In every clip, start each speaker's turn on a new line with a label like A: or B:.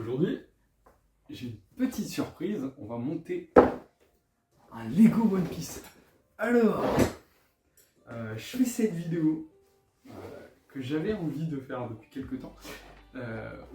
A: Aujourd'hui, j'ai une petite surprise. On va monter un Lego One Piece. Alors, je fais cette vidéo que j'avais envie de faire depuis quelques temps,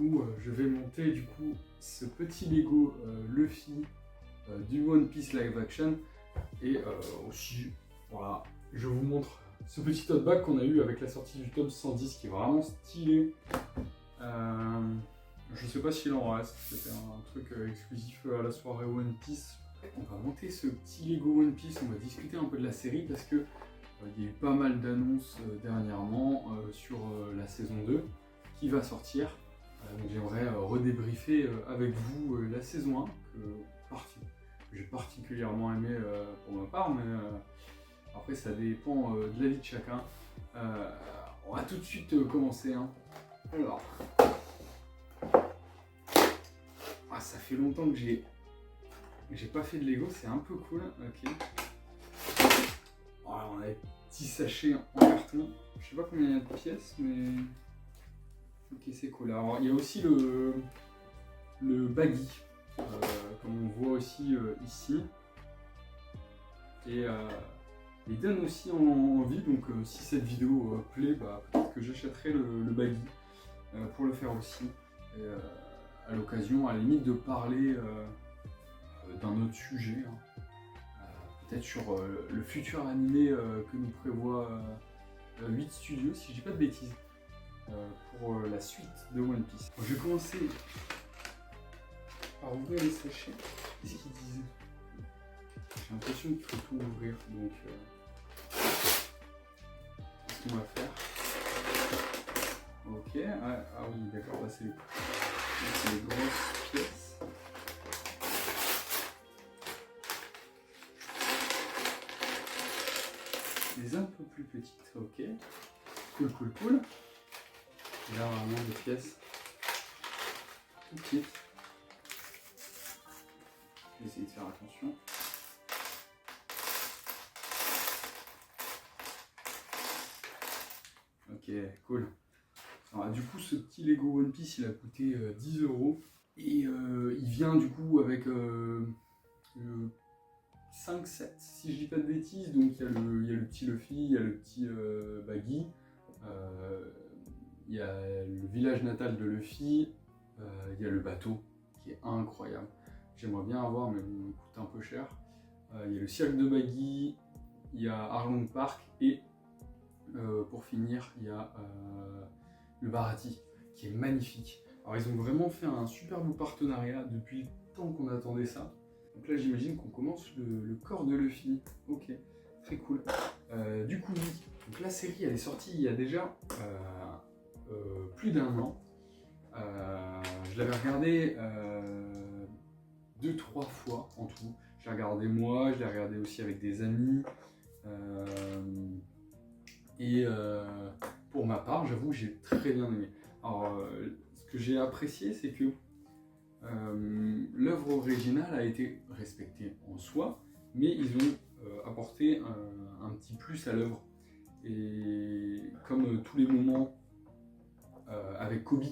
A: où je vais monter du coup ce petit Lego Luffy du One Piece live action, et aussi, voilà, je vous montre ce petit tote bag qu'on a eu avec la sortie du tome 110 qui est vraiment stylé. Je sais pas s'il en reste, c'était un truc exclusif à la soirée One Piece. On va monter ce petit Lego One Piece, on va discuter un peu de la série parce que il y a eu pas mal d'annonces dernièrement sur la saison 2 qui va sortir. Donc j'aimerais redébriefer avec vous la saison 1 que j'ai particulièrement aimé pour ma part, mais après ça dépend de l'avis de chacun. On va tout de suite commencer. Alors, ça fait longtemps que j'ai pas fait de Lego, c'est un peu cool. Ok. Voilà, on a des petits sachets en carton. Je sais pas combien il y a de pièces, mais ok, c'est cool. Alors il y a aussi le baggy, comme on voit aussi ici. Et il donne aussi envie, donc si cette vidéo plaît, peut-être que j'achèterai le baggy pour le faire aussi. Et, à l'occasion, à la limite, de parler d'un autre sujet, peut-être sur le futur animé que nous prévoit 8 Studios, si je dis pas de bêtises, pour la suite de One Piece. Donc, je vais commencer par ouvrir les sachets. Qu'est-ce qu'ils disent? J'ai l'impression qu'il faut tout ouvrir, donc qu'est-ce qu'on va faire? Ok, ah oui, d'accord, là c'est les grosses pièces. Les un peu plus petites, ok. Cool. Et là vraiment des pièces tout petites. Je vais essayer de faire attention. Ok, cool. Alors, du coup, ce petit Lego One Piece, il a coûté 10 €. Et il vient du coup avec le 5-7, si je dis pas de bêtises. Donc il y a le petit Luffy, il y a le petit Baggy, il y a le village natal de Luffy, il y a le bateau qui est incroyable. J'aimerais bien avoir, mais bon, il coûte un peu cher. Il y a le cirque de Baggy, il y a Arlong Park et pour finir, il y a le Baratie qui est magnifique. Alors ils ont vraiment fait un super beau partenariat depuis le temps qu'on attendait ça. Donc là j'imagine qu'on commence le corps de Luffy. Ok, très cool. Du coup oui, donc la série elle est sortie il y a déjà plus d'1 an. Je l'avais regardé 2-3 fois en tout. Je l'ai regardé moi, je l'ai regardé aussi avec des amis. Et pour ma part, j'avoue, j'ai très bien aimé. Alors, ce que j'ai apprécié, c'est que l'œuvre originale a été respectée en soi, mais ils ont apporté un petit plus à l'œuvre. Et comme tous les moments avec Kobe,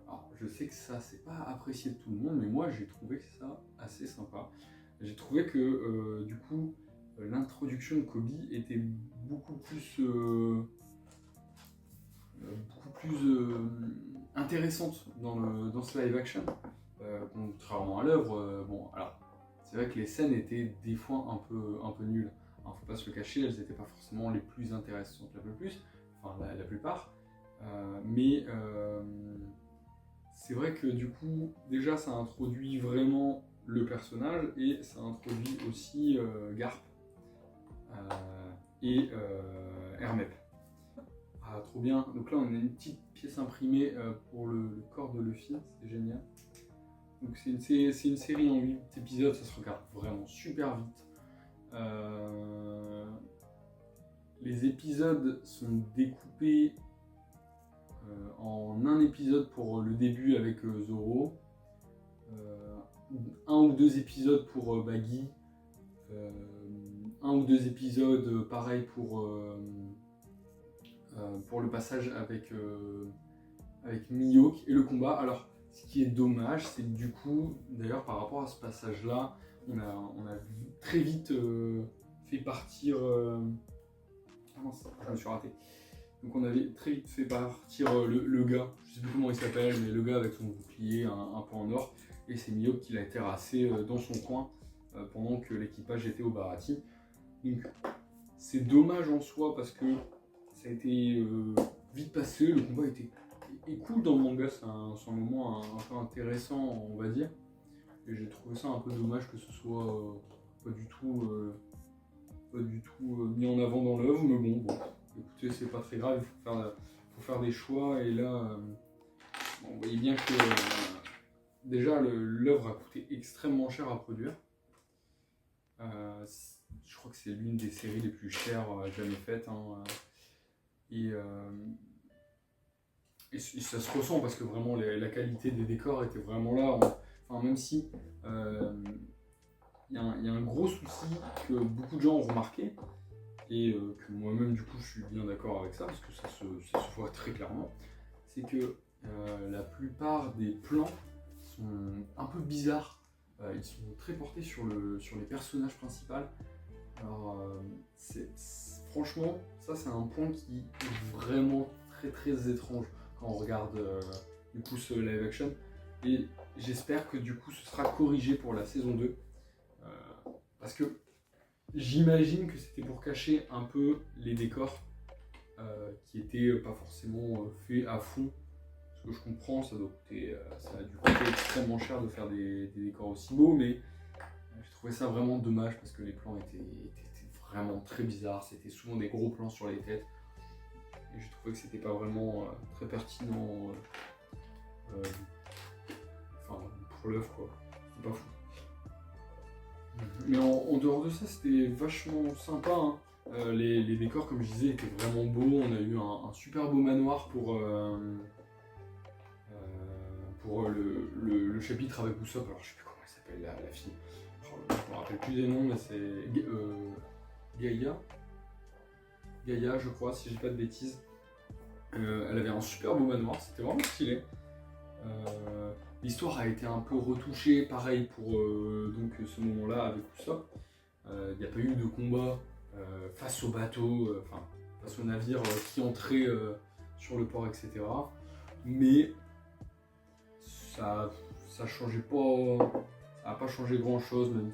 A: alors je sais que ça, c'est pas apprécié de tout le monde, mais moi, j'ai trouvé ça assez sympa. J'ai trouvé que, du coup, l'introduction de Kobe était beaucoup plus intéressante dans ce live action, contrairement à l'œuvre. Bon, alors c'est vrai que les scènes étaient des fois un peu nulles. Alors faut pas se le cacher, elles n'étaient pas forcément les plus intéressantes la plupart. Mais c'est vrai que du coup, déjà ça introduit vraiment le personnage et ça introduit aussi Garp et Hermep. Ah, trop bien. Donc là, on a une petite pièce imprimée pour le corps de Luffy, c'est génial. Donc c'est une série en 8 épisodes, ça se regarde vraiment super vite. Les épisodes sont découpés en un épisode pour le début avec Zoro, 1 ou 2 épisodes pour Baggy, 1 ou 2 épisodes pareil pour le passage avec Mihawk et le combat. Alors Ce qui est dommage, c'est que du coup, d'ailleurs par rapport à ce passage-là, on a très vite fait partir... Ah mince, je me suis raté. Donc on avait très vite fait partir le gars, je sais plus comment il s'appelle, mais le gars avec son bouclier un peu en or, et c'est Miyok qui l'a terrassé dans son coin pendant que l'équipage était au Baratie. Donc c'est dommage en soi parce que ça a été vite passé, le combat était cool dans le manga, c'est un moment un peu intéressant on va dire, et j'ai trouvé ça un peu dommage que ce soit pas du tout mis en avant dans l'œuvre, mais bon, écoutez, c'est pas très grave, il faut faire des choix, et là, bon, vous voyez bien que déjà l'œuvre a coûté extrêmement cher à produire. Je crois que c'est l'une des séries les plus chères jamais faites, hein, et ça se ressent parce que vraiment la qualité des décors était vraiment là. Enfin, même si il y a un gros souci que beaucoup de gens ont remarqué, et que moi-même du coup je suis bien d'accord avec ça parce que ça se voit très clairement, c'est que la plupart des plans sont un peu bizarres. Ils sont très portés sur les personnages principaux. Alors franchement, ça c'est un point qui est vraiment très très étrange quand on regarde du coup ce live action, et j'espère que du coup ce sera corrigé pour la saison 2 parce que j'imagine que c'était pour cacher un peu les décors qui étaient pas forcément faits à fond. Ce que je comprends, ça a dû coûter extrêmement cher de faire des décors aussi beaux, mais j'ai trouvé ça vraiment dommage parce que les plans étaient vraiment très bizarres. C'était souvent des gros plans sur les têtes, et j'ai trouvé que c'était pas vraiment très pertinent pour l'œuvre, quoi. C'était pas fou. Mais en dehors de ça, c'était vachement sympa, hein. Les décors, comme je disais, étaient vraiment beaux. On a eu un super beau manoir pour le chapitre avec Usopp. Alors je sais plus comment elle s'appelle la fille. Je me rappelle plus des noms, mais c'est Gaïa. Gaïa, je crois, si j'ai pas de bêtises. Elle avait un super beau manoir, c'était vraiment stylé. L'histoire a été un peu retouchée, pareil pour donc ce moment-là avec Usopp. Il n'y a pas eu de combat face au bateau, face au navire qui entrait sur le port, etc. Mais ça changeait pas, ça n'a pas changé grand-chose. Même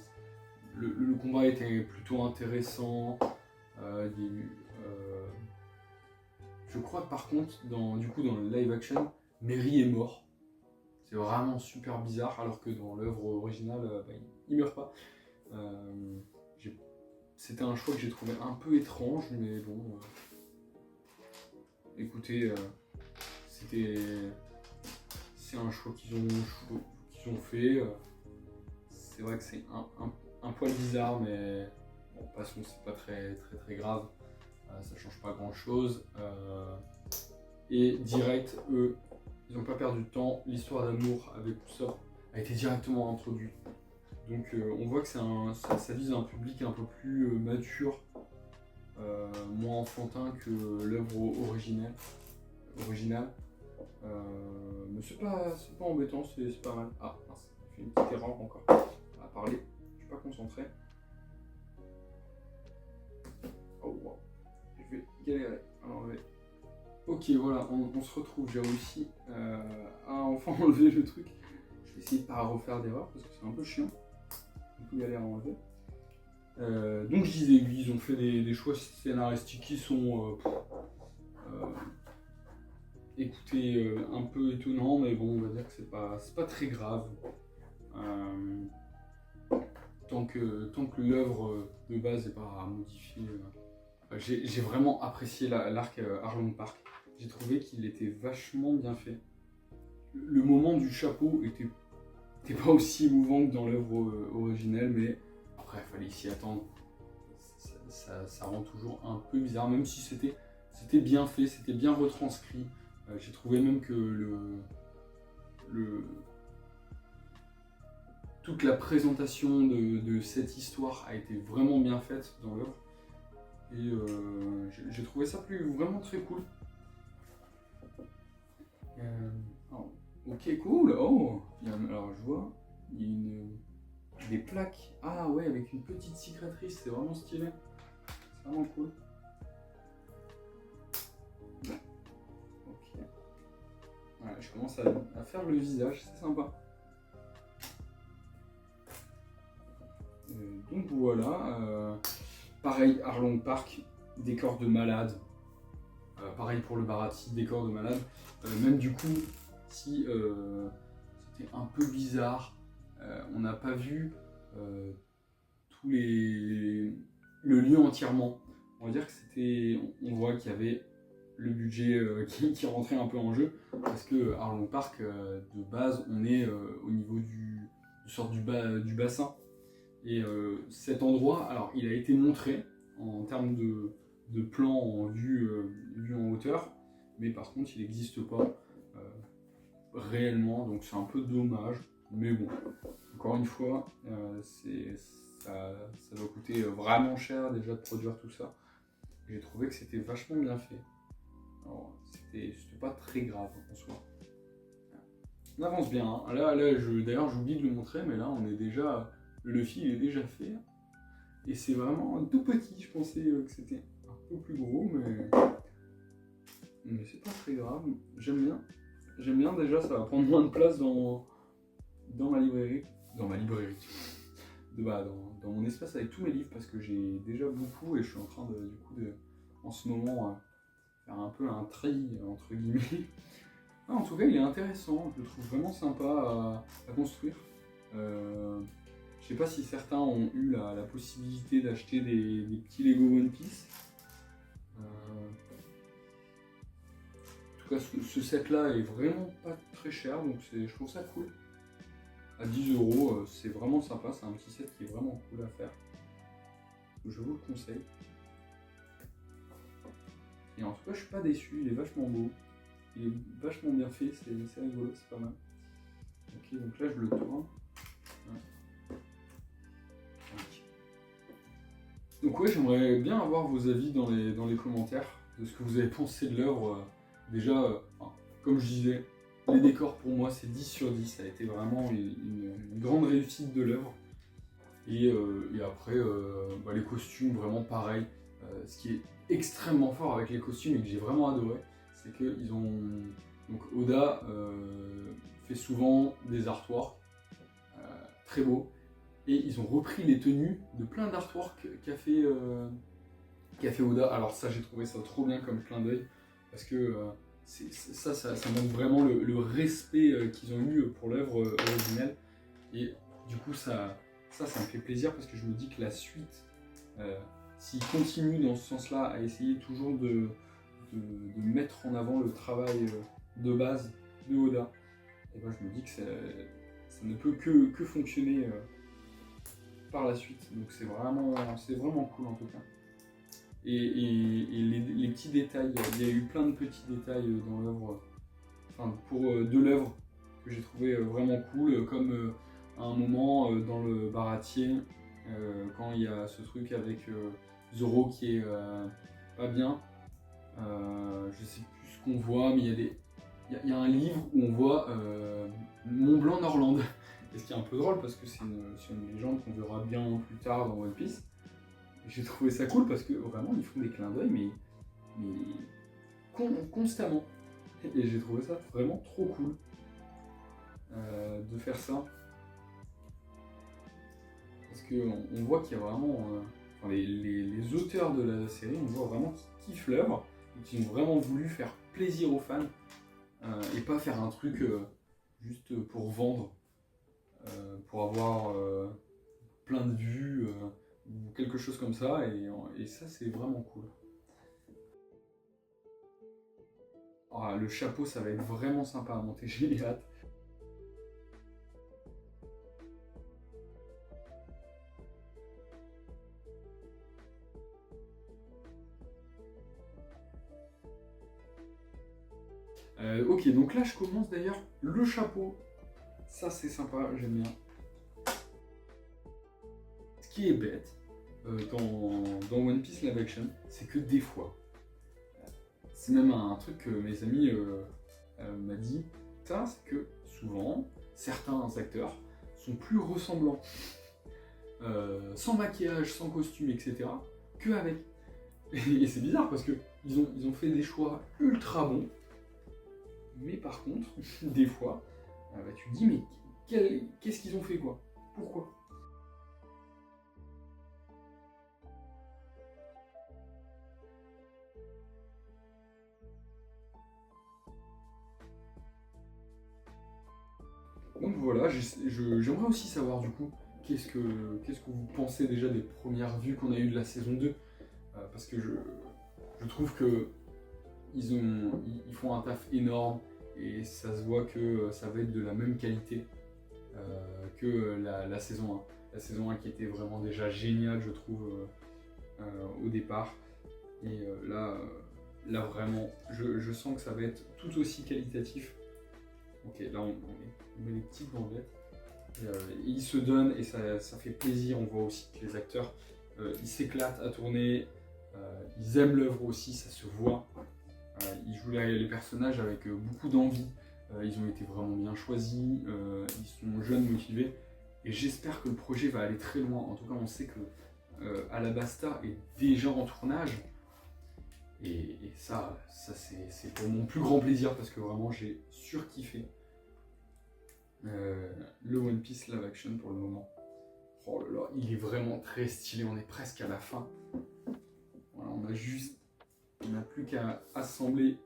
A: le combat était plutôt intéressant. Je crois que par contre, dans le live action, Mary est mort. C'est vraiment super bizarre, alors que dans l'œuvre originale, il meurt pas. C'était un choix que j'ai trouvé un peu étrange, mais bon. Écoutez, c'est un choix qu'ils ont fait. C'est vrai que c'est un poil bizarre, mais bon, passons, c'est pas très très très grave. Ça change pas grand chose. Et direct, eux, ils n'ont pas perdu de temps. L'histoire d'amour avec Usopp a été directement introduite. Donc on voit que ça vise un public un peu plus mature, moins enfantin que l'œuvre originale. Mais c'est pas embêtant, c'est pas mal. Ah mince, j'ai fait une petite erreur encore à parler. Je suis pas concentré. Oh wow, je vais galérer à l'enlever. Ok, voilà, on se retrouve. J'ai réussi à enfin enlever le truc. Je vais essayer de pas refaire d'erreur parce que c'est un peu chiant. Un peu galère à enlever. Donc je disais, oui, ils ont fait des choix scénaristiques qui sont écoutez, un peu étonnants, mais bon, on va dire que c'est pas très grave. Tant que l'œuvre de base n'est pas modifiée. J'ai vraiment apprécié l'arc Arlong Park. J'ai trouvé qu'il était vachement bien fait. Le moment du chapeau était pas aussi émouvant que dans l'œuvre originelle, mais après il fallait s'y attendre. Ça rend toujours un peu bizarre, même si c'était bien fait, c'était bien retranscrit. J'ai trouvé même que toute la présentation de cette histoire a été vraiment bien faite dans l'œuvre. Et j'ai trouvé ça vraiment très cool. Alors, Ok, cool. Oh, alors je vois, il y a des plaques. Ah ouais, avec une petite cicatrice, c'est vraiment stylé. C'est vraiment cool. Ok. Ouais, je commence à faire le visage, c'est sympa. Donc voilà. Pareil, Arlong Park, décor de malade. Pareil pour le Bharati, décor de malade. Même du coup, si c'était un peu bizarre, on n'a pas vu tous le lieu entièrement. On va dire que c'était, on voit qu'il y avait le budget qui rentrait un peu en jeu, parce que Arlong Park, de base, on est au niveau du du bassin. Et cet endroit, alors il a été montré en termes de plan en vue en hauteur, mais par contre il n'existe pas réellement, donc c'est un peu dommage. Mais bon, encore une fois, ça doit coûter vraiment cher déjà de produire tout ça. J'ai trouvé que c'était vachement bien fait. Alors, c'était pas très grave en soi. On avance bien. Hein. Là d'ailleurs, j'oublie de le montrer, mais là, on est déjà. Le Luffy, il est déjà fait. Et c'est vraiment tout petit. Je pensais que c'était un peu plus gros, mais c'est pas très grave. J'aime bien. J'aime bien déjà, ça va prendre moins de place dans ma librairie. Dans ma librairie. Dans mon espace avec tous mes livres, parce que j'ai déjà beaucoup et je suis en train en ce moment, faire un peu un tri, entre guillemets. Ah, en tout cas, il est intéressant, je le trouve vraiment sympa à construire. Je sais pas si certains ont eu la possibilité d'acheter des petits Lego One Piece. En tout cas, ce set-là est vraiment pas très cher, donc je trouve ça cool. À 10 €, c'est vraiment sympa, c'est un petit set qui est vraiment cool à faire. Je vous le conseille. Et en tout cas, je suis pas déçu, il est vachement beau. Il est vachement bien fait, c'est rigolo, c'est pas mal. Ok, donc là je le tourne. Ouais. Donc ouais, j'aimerais bien avoir vos avis dans les commentaires de ce que vous avez pensé de l'œuvre. Déjà, comme je disais, les décors pour moi c'est 10 sur 10, ça a été vraiment une grande réussite de l'œuvre. Et après, les costumes, vraiment pareil. Ce qui est extrêmement fort avec les costumes et que j'ai vraiment adoré, c'est qu'ils ont. Donc Oda fait souvent des artworks très beaux et ils ont repris les tenues de plein d'artworks qu'a fait Oda. Alors ça, j'ai trouvé ça trop bien comme clin d'œil parce que ça montre vraiment le respect qu'ils ont eu pour l'œuvre originelle. Et du coup, ça me fait plaisir parce que je me dis que la suite, s'ils continuent dans ce sens-là à essayer toujours de mettre en avant le travail de base de Oda, et ben je me dis que ça ne peut que fonctionner par la suite. Donc c'est vraiment cool en tout cas. Et les petits détails, il y a eu plein de petits détails dans l'œuvre, de l'œuvre que j'ai trouvé vraiment cool, comme à un moment dans le baratier, quand il y a ce truc avec Zoro qui est pas bien. Je sais plus ce qu'on voit, mais il y a un livre où on voit Mont Blanc Norland. Et ce qui est un peu drôle parce que c'est une légende qu'on verra bien plus tard dans One Piece. Et j'ai trouvé ça cool parce que vraiment ils font des clins d'œil, mais constamment. Et j'ai trouvé ça vraiment trop cool de faire ça. Parce qu'on voit qu'il y a vraiment. Les auteurs de la série, on voit vraiment qu'ils kiffent l'œuvre et qu'ils ont vraiment voulu faire plaisir aux fans et pas faire un truc juste pour vendre, pour avoir plein de vues ou quelque chose comme ça. Et ça, c'est vraiment cool. Ah, le chapeau, ça va être vraiment sympa à monter, j'ai hâte. Ok, donc là je commence d'ailleurs le chapeau. Ça c'est sympa, j'aime bien. Ce qui est bête dans One Piece Live Action, c'est que des fois, c'est même un truc que mes amis m'ont dit, Ça, c'est que souvent, certains acteurs sont plus ressemblants, sans maquillage, sans costume, etc., qu'avec. Et c'est bizarre parce que ils ont fait des choix ultra bons, mais par contre, des fois, tu te dis, mais qu'est-ce qu'ils ont fait, quoi? Pourquoi? Donc voilà, j'aimerais aussi savoir du coup, qu'est-ce que vous pensez déjà des premières vues qu'on a eues de la saison 2, parce que je trouve que ils font un taf énorme, et ça se voit que ça va être de la même qualité que la saison 1. La saison 1 qui était vraiment déjà géniale, je trouve, au départ. Et là vraiment, je sens que ça va être tout aussi qualitatif. Ok, là on met les petites bandelettes. Ils se donnent et ça fait plaisir. On voit aussi que les acteurs, ils s'éclatent à tourner. Ils aiment l'œuvre aussi, ça se voit. Ils jouent les personnages avec beaucoup d'envie. Ils ont été vraiment bien choisis. Ils sont jeunes, motivés. Et j'espère que le projet va aller très loin. En tout cas, on sait que Alabasta est déjà en tournage. Et ça c'est pour mon plus grand plaisir parce que vraiment j'ai surkiffé le One Piece live action pour le moment. Oh là là, il est vraiment très stylé, on est presque à la fin. Voilà, on n'a plus qu'à assembler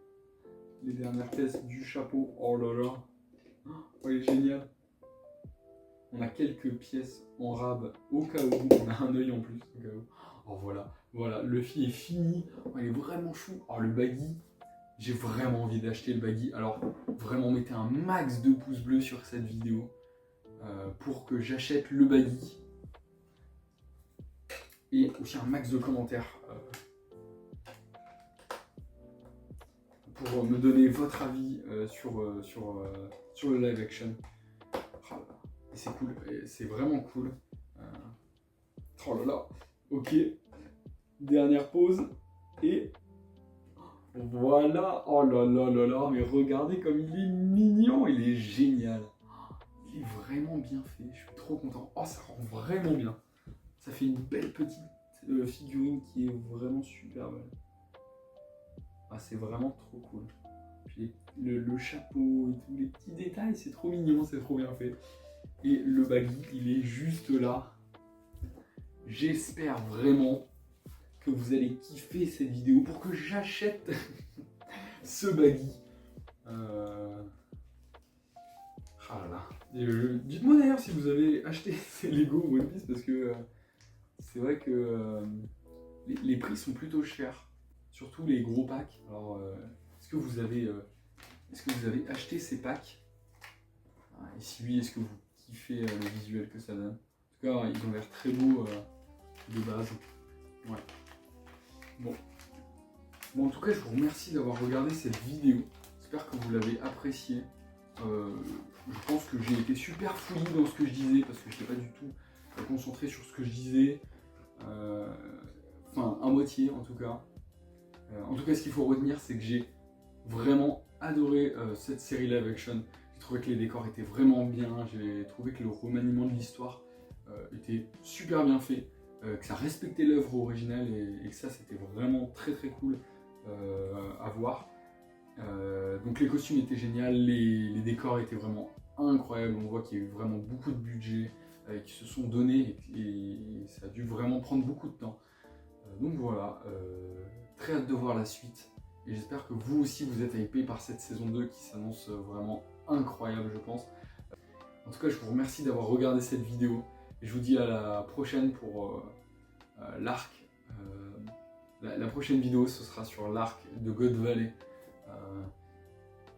A: les dernières pièces du chapeau. Oh là là, oh, il est génial. On a quelques pièces en rab au cas où, on a un œil en plus au cas où. Oh voilà, le Luffy est fini, oh, il est vraiment chou. Oh le baggy, j'ai vraiment envie d'acheter le baggy. Alors vraiment mettez un max de pouces bleus sur cette vidéo pour que j'achète le baggy. Et aussi un max de commentaires pour me donner votre avis sur le live action. Oh là là. Et c'est cool, c'est vraiment cool. Oh là là, ok, dernière pause, et voilà, oh là là là là, mais regardez comme il est mignon, il est génial. Il est vraiment bien fait, je suis trop content. Oh, ça rend vraiment bien. Ça fait une belle petite figurine qui est vraiment super belle. Ah, c'est vraiment trop cool. Puis le chapeau et tous les petits détails, c'est trop mignon, c'est trop bien fait. Et le baggy, il est juste là. J'espère vraiment que vous allez kiffer cette vidéo pour que j'achète ce baggy. Ah là là. Dites-moi d'ailleurs si vous avez acheté ces Lego One Piece parce que c'est vrai que les prix sont plutôt chers, surtout les gros packs. Alors, est-ce que vous avez acheté ces packs? Et si oui, est-ce que vous kiffez le visuel que ça donne? En tout cas, ils ont l'air très beaux de base. Ouais. Bon, en tout cas, je vous remercie d'avoir regardé cette vidéo. J'espère que vous l'avez appréciée. Je pense que j'ai été super fouillis dans ce que je disais parce que je n'étais pas du tout concentré sur ce que je disais. Enfin, à moitié en tout cas. En tout cas, ce qu'il faut retenir, c'est que j'ai vraiment adoré cette série live action. J'ai trouvé que les décors étaient vraiment bien. J'ai trouvé que le remaniement de l'histoire était super bien fait. Que ça respectait l'œuvre originale et que ça c'était vraiment très très cool à voir. Donc les costumes étaient géniaux, les décors étaient vraiment incroyables, on voit qu'il y a eu vraiment beaucoup de budget qui se sont donnés et ça a dû vraiment prendre beaucoup de temps. Donc voilà, très hâte de voir la suite et j'espère que vous aussi vous êtes hypés par cette saison 2 qui s'annonce vraiment incroyable je pense. En tout cas je vous remercie d'avoir regardé cette vidéo. Et je vous dis à la prochaine pour l'arc. La prochaine vidéo, ce sera sur l'arc de God Valley.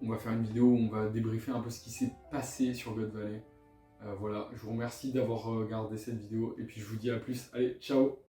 A: On va faire une vidéo où on va débriefer un peu ce qui s'est passé sur God Valley. Voilà, je vous remercie d'avoir regardé cette vidéo et puis je vous dis à plus. Allez, ciao!